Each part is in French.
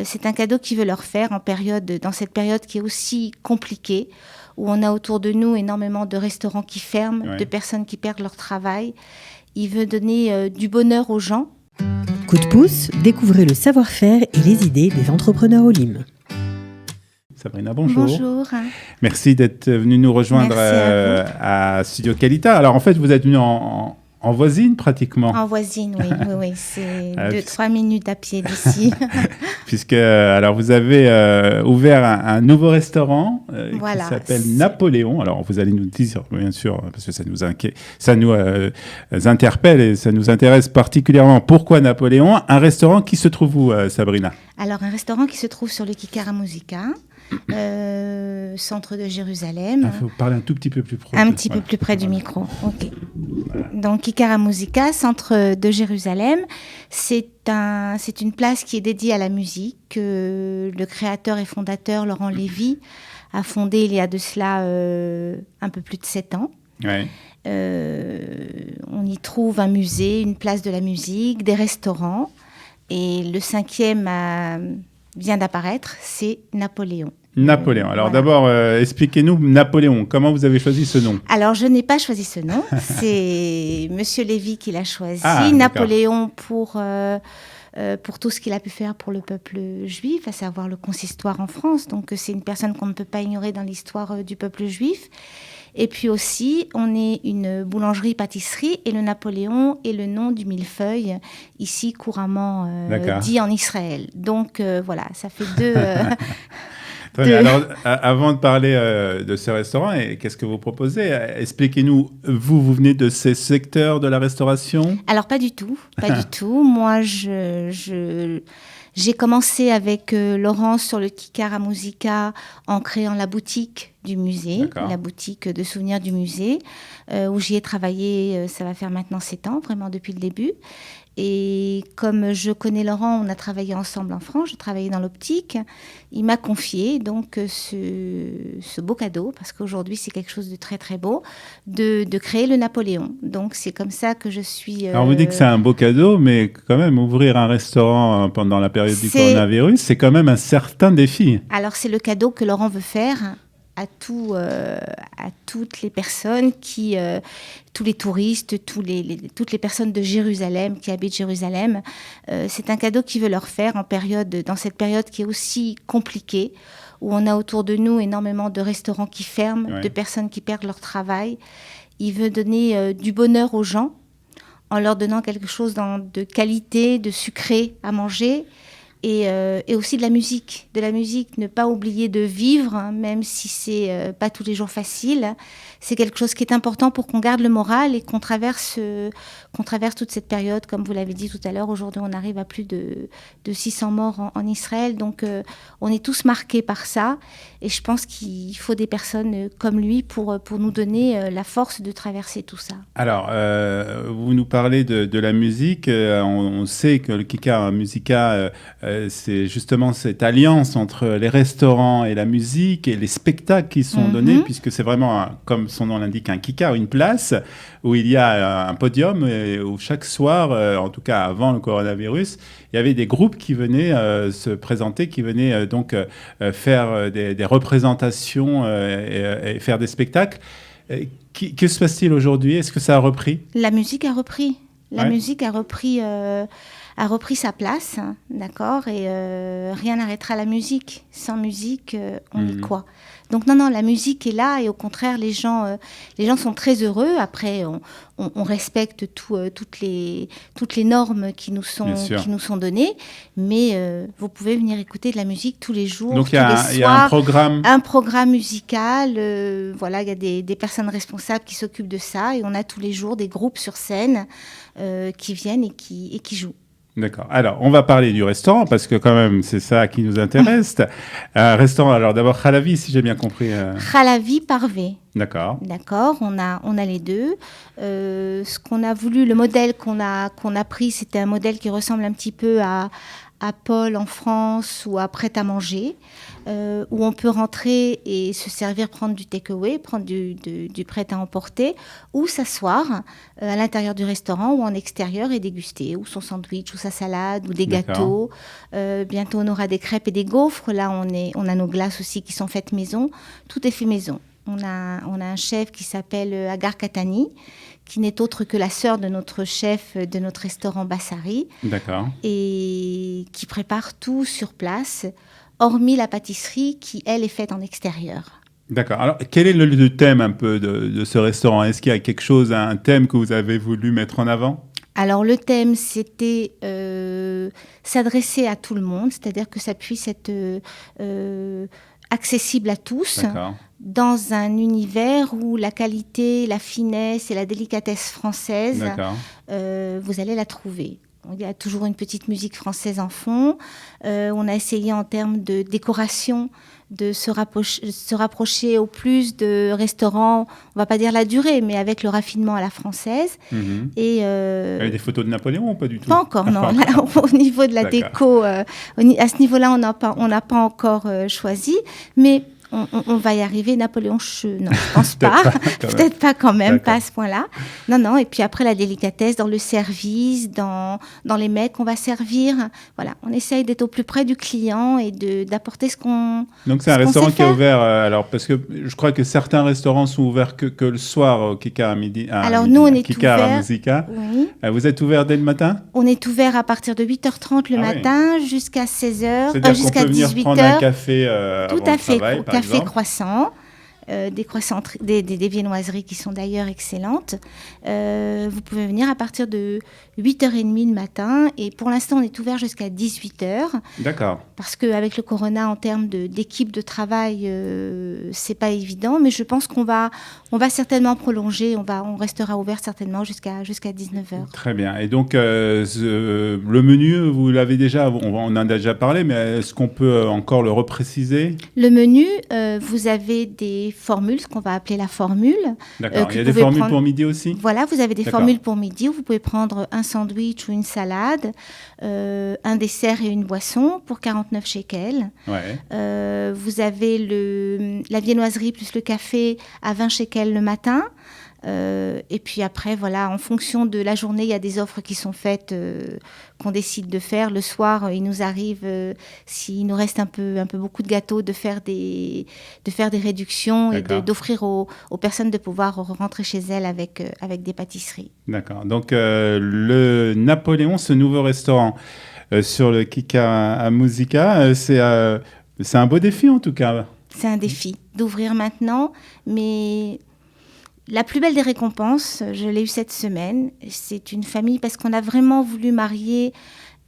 C'est un cadeau qu'il veut leur faire dans cette période qui est aussi compliquée, où on a autour de nous énormément de restaurants qui ferment, de personnes qui perdent leur travail. Il veut donner du bonheur aux gens. Coup de pouce, découvrez le savoir-faire et les idées des entrepreneurs Olim. Sabrina, bonjour. Bonjour. Merci d'être venue nous rejoindre à Studio Qualita. Alors en fait, vous êtes venue en voisine pratiquement. En voisine, oui. C'est 2-3 minutes à pied d'ici. Puisque alors vous avez ouvert un nouveau restaurant qui s'appelle Napoléon. Alors vous allez nous dire, bien sûr, parce que ça nous interpelle et ça nous intéresse particulièrement. Pourquoi Napoléon? Un restaurant qui se trouve où, Sabrina? Alors un restaurant qui se trouve sur le Kikara Musica. Centre de Jérusalem. Il faut parler un tout petit peu plus proche. Un petit peu plus près du micro, ok. Voilà. Donc Kikara Musica, centre de Jérusalem, c'est une place qui est dédiée à la musique. Le créateur et fondateur Laurent Lévy a fondé il y a de cela un peu plus de 7 ans. Ouais. On y trouve un musée, une place de la musique, des restaurants. Et le 5e vient d'apparaître, c'est Napoléon. Napoléon. Alors d'abord, expliquez-nous Napoléon. Comment vous avez choisi ce nom? Alors, je n'ai pas choisi ce nom. C'est Monsieur Lévy qui l'a choisi. Napoléon pour tout ce qu'il a pu faire pour le peuple juif, à savoir le consistoire en France. Donc, c'est une personne qu'on ne peut pas ignorer dans l'histoire du peuple juif. Et puis aussi, on est une boulangerie-pâtisserie et le Napoléon est le nom du millefeuille, ici couramment dit en Israël. Donc voilà, ça fait deux... Alors, avant de parler de ce restaurant, qu'est-ce que vous proposez? Expliquez-nous, vous venez de ces secteurs de la restauration? Alors pas du tout. Moi, j'ai commencé avec Laurence sur le Kikara Musica en créant la boutique du musée, la boutique de souvenirs du musée, où j'y ai travaillé, ça va faire maintenant 7 ans, vraiment depuis le début. Et comme je connais Laurent, on a travaillé ensemble en France, je travaillais dans l'optique. Il m'a confié donc ce beau cadeau, parce qu'aujourd'hui c'est quelque chose de très très beau, de créer le Napoléon. Donc c'est comme ça que je suis... Alors vous dites que c'est un beau cadeau, mais quand même ouvrir un restaurant pendant la période du coronavirus, c'est quand même un certain défi. Alors c'est le cadeau que Laurent veut faire à toutes les personnes tous les touristes, toutes les personnes de Jérusalem qui habitent Jérusalem. C'est un cadeau qu'il veut leur faire dans cette période qui est aussi compliquée, où on a autour de nous énormément de restaurants qui ferment, de personnes qui perdent leur travail. Il veut donner du bonheur aux gens en leur donnant quelque chose de qualité, de sucré à manger. Et aussi de la musique, ne pas oublier de vivre, hein, même si c'est pas tous les jours facile. C'est quelque chose qui est important pour qu'on garde le moral et qu'on traverse toute cette période. Comme vous l'avez dit tout à l'heure, aujourd'hui on arrive à plus de 600 morts en Israël, donc on est tous marqués par ça. Et je pense qu'il faut des personnes comme lui pour nous donner la force de traverser tout ça. Alors, vous nous parlez de la musique. On sait que le Kikara Musica, c'est justement cette alliance entre les restaurants et la musique et les spectacles qui sont donnés, puisque c'est vraiment, comme son nom l'indique, un kikar, une place où il y a un podium et où chaque soir, en tout cas avant le coronavirus, il y avait des groupes qui venaient se présenter, qui venaient donc faire des représentations et faire des spectacles. Que se passe-t-il aujourd'hui? Est-ce que ça a repris? La musique a repris. La musique a repris sa place, hein, d'accord, et rien n'arrêtera la musique. Sans musique, on est quoi? Donc non, la musique est là et au contraire, les gens sont très heureux. Après, on respecte toutes les normes qui nous sont données, mais vous pouvez venir écouter de la musique tous les jours, donc tous les soirs. Il y a un programme musical. Voilà, il y a des personnes responsables qui s'occupent de ça et on a tous les jours des groupes sur scène qui viennent et qui jouent. D'accord. Alors, on va parler du restaurant parce que quand même, c'est ça qui nous intéresse. Restaurant, alors d'abord Halavi, si j'ai bien compris. Halavi Parvé. D'accord. D'accord, on a les deux. Ce qu'on a voulu, le modèle qu'on a pris, c'était un modèle qui ressemble un petit peu à à Paul en France ou à Prêt à manger, où on peut rentrer et se servir, prendre du take-away, prendre du prêt à emporter, ou s'asseoir à l'intérieur du restaurant ou en extérieur et déguster, ou son sandwich, ou sa salade, ou des gâteaux. Bientôt, on aura des crêpes et des gaufres. Là, on a nos glaces aussi qui sont faites maison. Tout est fait maison. On a un chef qui s'appelle Agar Katani, qui n'est autre que la sœur de notre chef de notre restaurant Bassari. D'accord. Et qui prépare tout sur place, hormis la pâtisserie qui, elle, est faite en extérieur. D'accord. Alors, quel est le thème un peu de ce restaurant? Est-ce qu'il y a quelque chose, un thème que vous avez voulu mettre en avant? Alors, le thème, c'était s'adresser à tout le monde, c'est-à-dire que ça puisse être accessible à tous, dans un univers où la qualité, la finesse et la délicatesse française, vous allez la trouver. Il y a toujours une petite musique française en fond. On a essayé en termes de décoration de se rapprocher au plus de restaurants, on ne va pas dire la durée, mais avec le raffinement à la française. Et avec des photos de Napoléon ou pas du tout? Pas encore, non. Là, au niveau de la déco, à ce niveau-là, on n'a pas encore choisi. Mais on va y arriver. Napoléon, non, je pense pas. Peut-être pas quand même, pas à ce point-là. Non. Et puis après, la délicatesse dans le service, dans les mets qu'on va servir. Voilà, on essaye d'être au plus près du client et d'apporter ce qu'on. Donc c'est un restaurant qui est ouvert. Alors parce que je crois que certains restaurants sont ouverts que le soir au Kikar à midi. Alors nous, on est Kikar ouvert. À Musica. Oui. Vous êtes ouvert dès le matin? On est ouvert à partir de 8h30 le matin jusqu'à 16h, jusqu'à 18h. C'est-à-dire qu'on peut venir prendre un café avant le travail, par café exemple. croissant, des viennoiseries qui sont d'ailleurs excellentes. Vous pouvez venir à partir de 8h30 le matin et pour l'instant on est ouvert jusqu'à 18h. D'accord. Parce qu'avec le corona, en termes d'équipe de travail, c'est pas évident, mais je pense qu'on va certainement prolonger, on restera ouvert certainement jusqu'à 19h. Très bien. Et donc le menu, vous l'avez déjà, on en a déjà parlé, mais est-ce qu'on peut encore le repréciser? Le menu, vous avez des formules, ce qu'on va appeler la formule. D'accord. Il y a des formules pour midi aussi? Voilà, vous avez des formules pour midi où vous pouvez prendre un sandwich ou une salade, un dessert et une boisson pour 49 shekels. Ouais. Vous avez la viennoiserie plus le café à 20 shekels le matin. Et puis après, voilà, en fonction de la journée, il y a des offres qui sont faites, qu'on décide de faire. Le soir, il nous arrive, s'il nous reste un peu beaucoup de gâteaux, de faire des réductions et d'offrir aux personnes de pouvoir rentrer chez elles avec des pâtisseries. D'accord. Donc, le Napoléon, ce nouveau restaurant sur le Kikar à Musica, c'est un beau défi en tout cas. C'est un défi d'ouvrir maintenant, mais... La plus belle des récompenses, je l'ai eue cette semaine, c'est une famille parce qu'on a vraiment voulu marier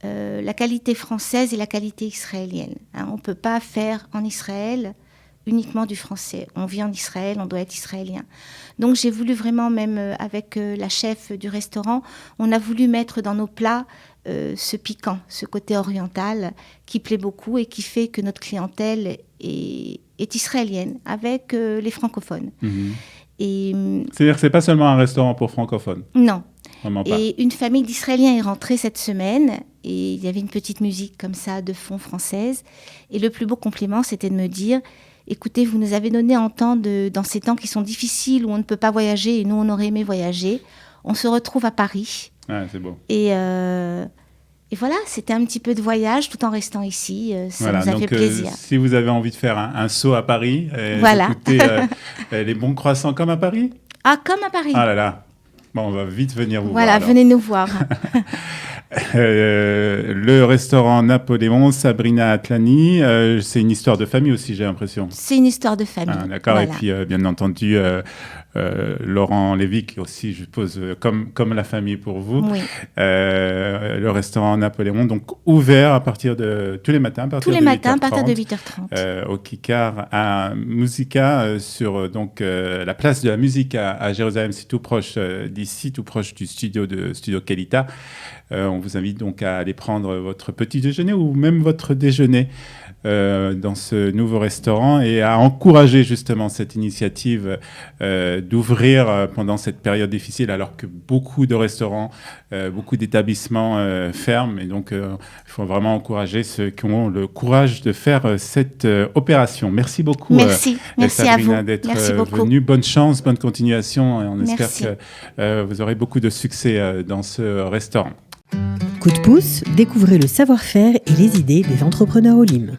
la qualité française et la qualité israélienne. On ne peut pas faire en Israël uniquement du français. On vit en Israël, on doit être israélien. Donc j'ai voulu vraiment, même avec la chef du restaurant, on a voulu mettre dans nos plats ce piquant, ce côté oriental qui plaît beaucoup et qui fait que notre clientèle est israélienne avec les francophones. C'est-à-dire que ce n'est pas seulement un restaurant pour francophones? Non. Vraiment pas. Et une famille d'Israéliens est rentrée cette semaine et il y avait une petite musique comme ça de fond française. Et le plus beau compliment, c'était de me dire « Écoutez, vous nous avez donné à entendre dans ces temps qui sont difficiles, où on ne peut pas voyager, et nous, on aurait aimé voyager. On se retrouve à Paris. » Ouais, c'est beau. Et voilà, c'était un petit peu de voyage tout en restant ici. Ça nous a fait plaisir. Si vous avez envie de faire un saut à Paris, écoutez, les bons croissants comme à Paris? Ah, comme à Paris. Ah là là. Bon, on va vite venir vous voir. Voilà, venez nous voir. Le restaurant Napoléon, Sabrina Atlani, c'est une histoire de famille aussi, j'ai l'impression. C'est une histoire de famille. Ah, d'accord, voilà. Et puis bien entendu, Laurent Lévy, qui aussi, je suppose, comme la famille pour vous. Oui. Le restaurant Napoléon, donc ouvert à partir de tous les matins, à partir tous de les matins, 8h30, à partir de 8h30. Au Kikar à Musica, sur donc, la place de la musique à Jérusalem, c'est tout proche d'ici, tout proche du studio Kelita. On vous invite donc à aller prendre votre petit déjeuner ou même votre déjeuner dans ce nouveau restaurant et à encourager justement cette initiative d'ouvrir pendant cette période difficile alors que beaucoup de restaurants, beaucoup d'établissements ferment. Et donc, il faut vraiment encourager ceux qui ont le courage de faire cette opération. Merci beaucoup, merci Sabrina, à vous. d'être Merci beaucoup. venue. Bonne chance, bonne continuation. Et on Merci. espère que vous aurez beaucoup de succès dans ce restaurant. Coup de pouce, découvrez le savoir-faire et les idées des entrepreneurs au Lim.